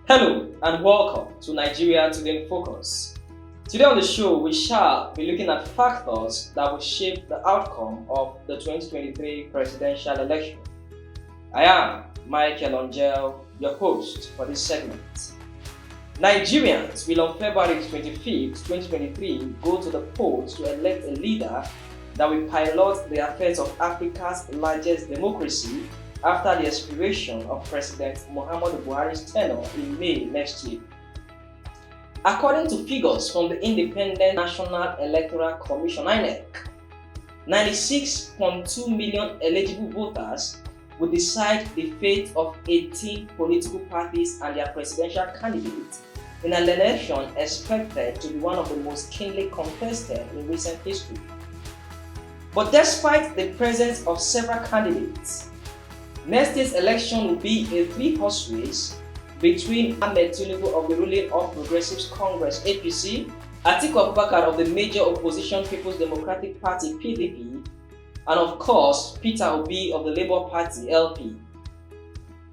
Hello and welcome to Nigeria Today in Focus. Today on the show, we shall be looking at factors that will shape the outcome of the 2023 presidential election. I am Michael Angel, your host for this segment. Nigerians will on February 25th, 2023 go to the polls to elect a leader that will pilot the affairs of Africa's largest democracy after the expiration of President Muhammadu Buhari's tenure in May next year. According to figures from the Independent National Electoral Commission (INEC), 96.2 million eligible voters will decide the fate of 18 political parties and their presidential candidates in an election expected to be one of the most keenly contested in recent history. But despite the presence of several candidates, next year's election will be a three-horse race between Ahmed Tinubu of the ruling All Progressives Congress (APC), Atiku Abubakar of the major opposition People's Democratic Party (PDP), and of course Peter Obi of the Labour Party (LP).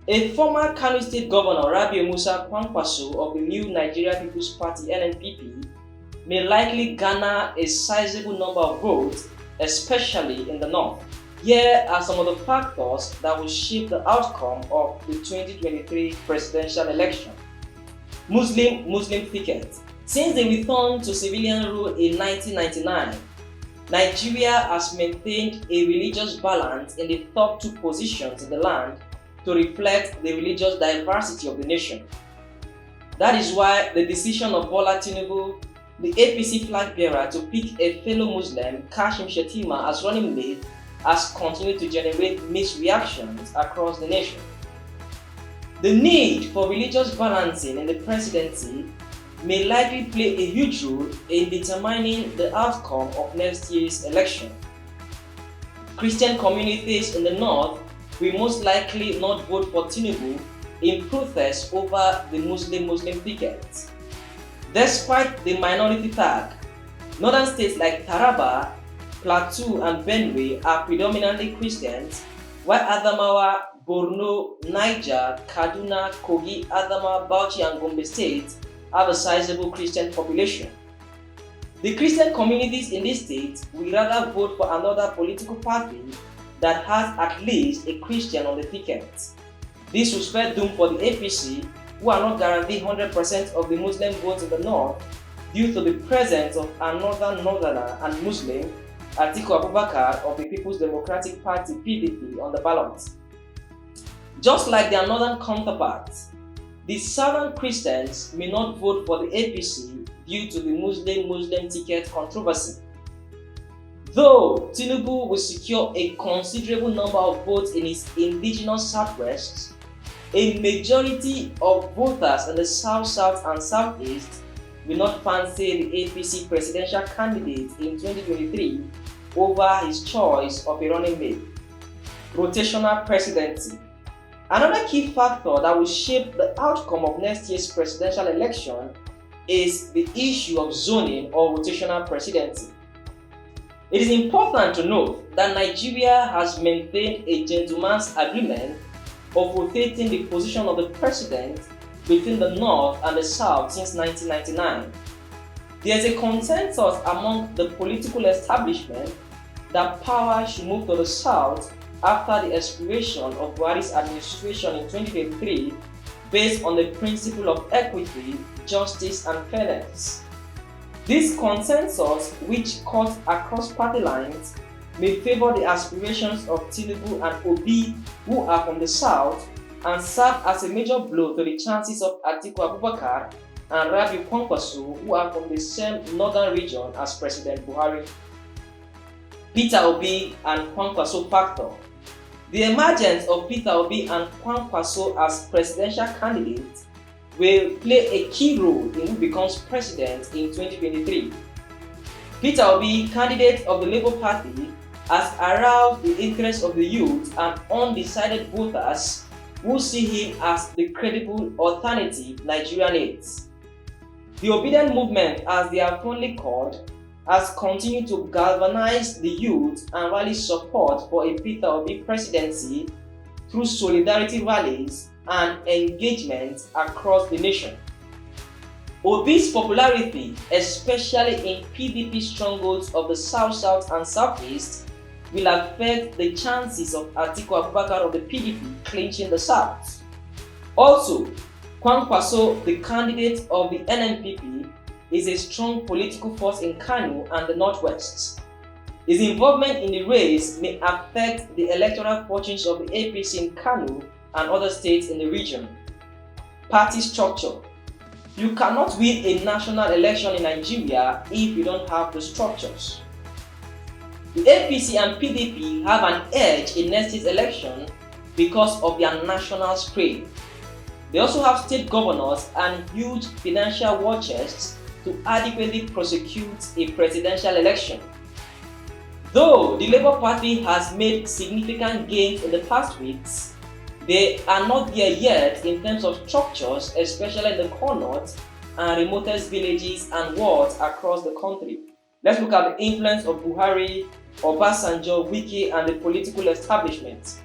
A former Kano State Governor Rabiu Musa Kwankwaso of the new Nigeria People's Party (NNPP) may likely garner a sizable number of votes, especially in the north. Here are some of the factors that will shape the outcome of the 2023 presidential election. Muslim ticket. Since the return to civilian rule in 1999, Nigeria has maintained a religious balance in the top two positions in the land to reflect the religious diversity of the nation. That is why the decision of Bola Tinubu, the APC flag bearer, to pick a fellow Muslim, Kashim Shettima, as running mate has continued to generate mixed reactions across the nation. The need for religious balancing in the presidency may likely play a huge role in determining the outcome of next year's election. Christian communities in the north will most likely not vote for Tinubu in protest over the Muslim ticket. Despite the minority tag, northern states like Taraba, Plateau and Benue are predominantly Christians, while Adamawa, Borno, Niger, Kaduna, Kogi, Adamawa, Bauchi and Gombe states have a sizable Christian population. The Christian communities in these states will rather vote for another political party that has at least a Christian on the ticket. This will spell doom for the APC, who are not guaranteed 100% of the Muslim votes in the north due to the presence of another northerner and Muslim, Atiku Abubakar of the People's Democratic Party (PDP) on the ballot. Just like their northern counterparts, the southern Christians may not vote for the APC due to the Muslim ticket controversy. Though Tinubu will secure a considerable number of votes in his indigenous southwest, a majority of voters in the south and southeast will not fancy the APC presidential candidate in 2023 over his choice of a running mate. Rotational presidency. Another key factor that will shape the outcome of next year's presidential election is the issue of zoning or rotational presidency. It is important to note that Nigeria has maintained a gentleman's agreement of rotating the position of the president between the north and the south since 1999. There is a consensus among the political establishment that power should move to the south after the expiration of Buhari's administration in 2023 based on the principle of equity, justice and fairness. This consensus, which cuts across party lines, may favor the aspirations of Tinubu and Obi, who are from the south, and serve as a major blow to the chances of Atiku Abubakar and Rabiu Kwankwaso, who are from the same northern region as President Buhari. Peter Obi and Kwankwaso factor. The emergence of Peter Obi and Kwankwaso as presidential candidates will play a key role in who becomes president in 2023. Peter Obi, candidate of the Labour Party, has aroused the interest of the youth and undecided voters who see him as the credible alternative Nigeria needs. The Obedient Movement, as they are fondly called, has continued to galvanize the youth and rally support for a Peter Obi presidency through solidarity rallies and engagement across the nation. Obi's popularity, especially in PDP strongholds of the South-South and Southeast, will affect the chances of Atiku Abubakar of the PDP clinching the South. Also, Kwankwaso, the candidate of the NNPP, is a strong political force in Kano and the Northwest. His involvement in the race may affect the electoral fortunes of the APC in Kano and other states in the region. Party structure. You cannot win a national election in Nigeria if you don't have the structures. The APC and PDP have an edge in next year's election because of their national spread. They also have state governors and huge financial war chests to adequately prosecute a presidential election. Though the Labour Party has made significant gains in the past weeks, they are not there yet in terms of structures, especially in the corners and remotest villages and wards across the country. Let's look at the influence of Buhari, Obasanjo, Wike, and the political establishment.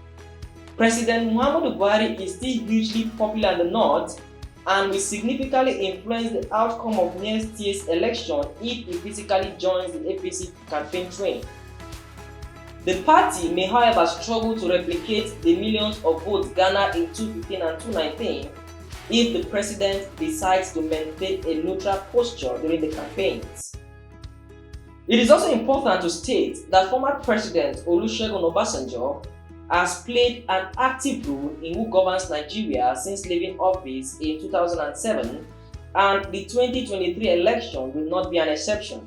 President Muhammadu Buhari is still hugely popular in the north and will significantly influence the outcome of next year's election if he physically joins the APC campaign train. The party may, however, struggle to replicate the millions of votes garnered in 2015 and 2019 if the president decides to maintain a neutral posture during the campaigns. It is also important to state that former President Olusegun Obasanjo has played an active role in who governs Nigeria since leaving office in 2007, and the 2023 election will not be an exception.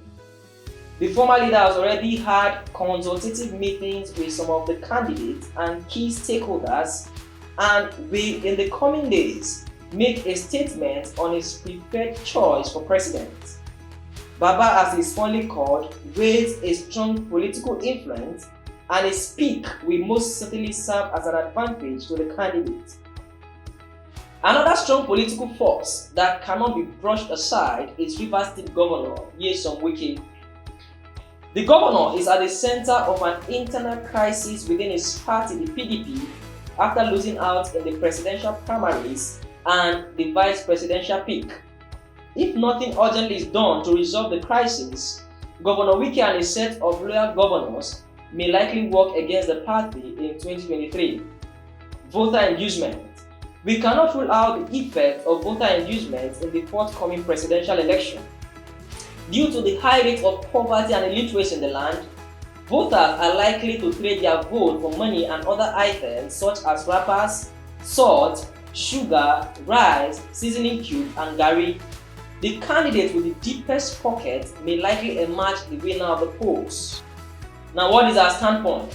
The former leader has already had consultative meetings with some of the candidates and key stakeholders and will, in the coming days, make a statement on his preferred choice for president. Baba, as he is fondly called, wields a strong political influence, and his speak will most certainly serve as an advantage to the candidate. Another strong political force that cannot be brushed aside is Rivers State Governor Nyesom Wike. The governor is at the center of an internal crisis within his party, the PDP, after losing out in the presidential primaries and the vice presidential pick. If nothing urgently is done to resolve the crisis, Governor Wike and a set of loyal governors may likely work against the party in 2023. Voter inducement. We cannot rule out the effect of voter inducement in the forthcoming presidential election. Due to the high rate of poverty and illiteracy in the land, voters are likely to trade their vote for money and other items such as wrappers, salt, sugar, rice, seasoning cube, and garri. The candidate with the deepest pocket may likely emerge the winner of the polls. Now, what is our standpoint?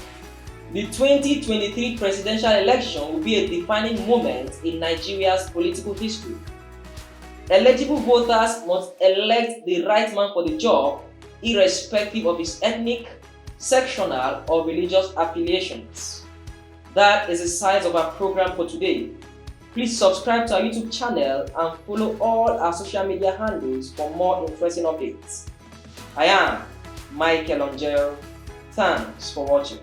The 2023 presidential election will be a defining moment in Nigeria's political history. Eligible voters must elect the right man for the job, irrespective of his ethnic, sectional, or religious affiliations. That is the size of our program for today. Please subscribe to our YouTube channel and follow all our social media handles for more interesting updates. I am Michael Angel. Thanks for watching.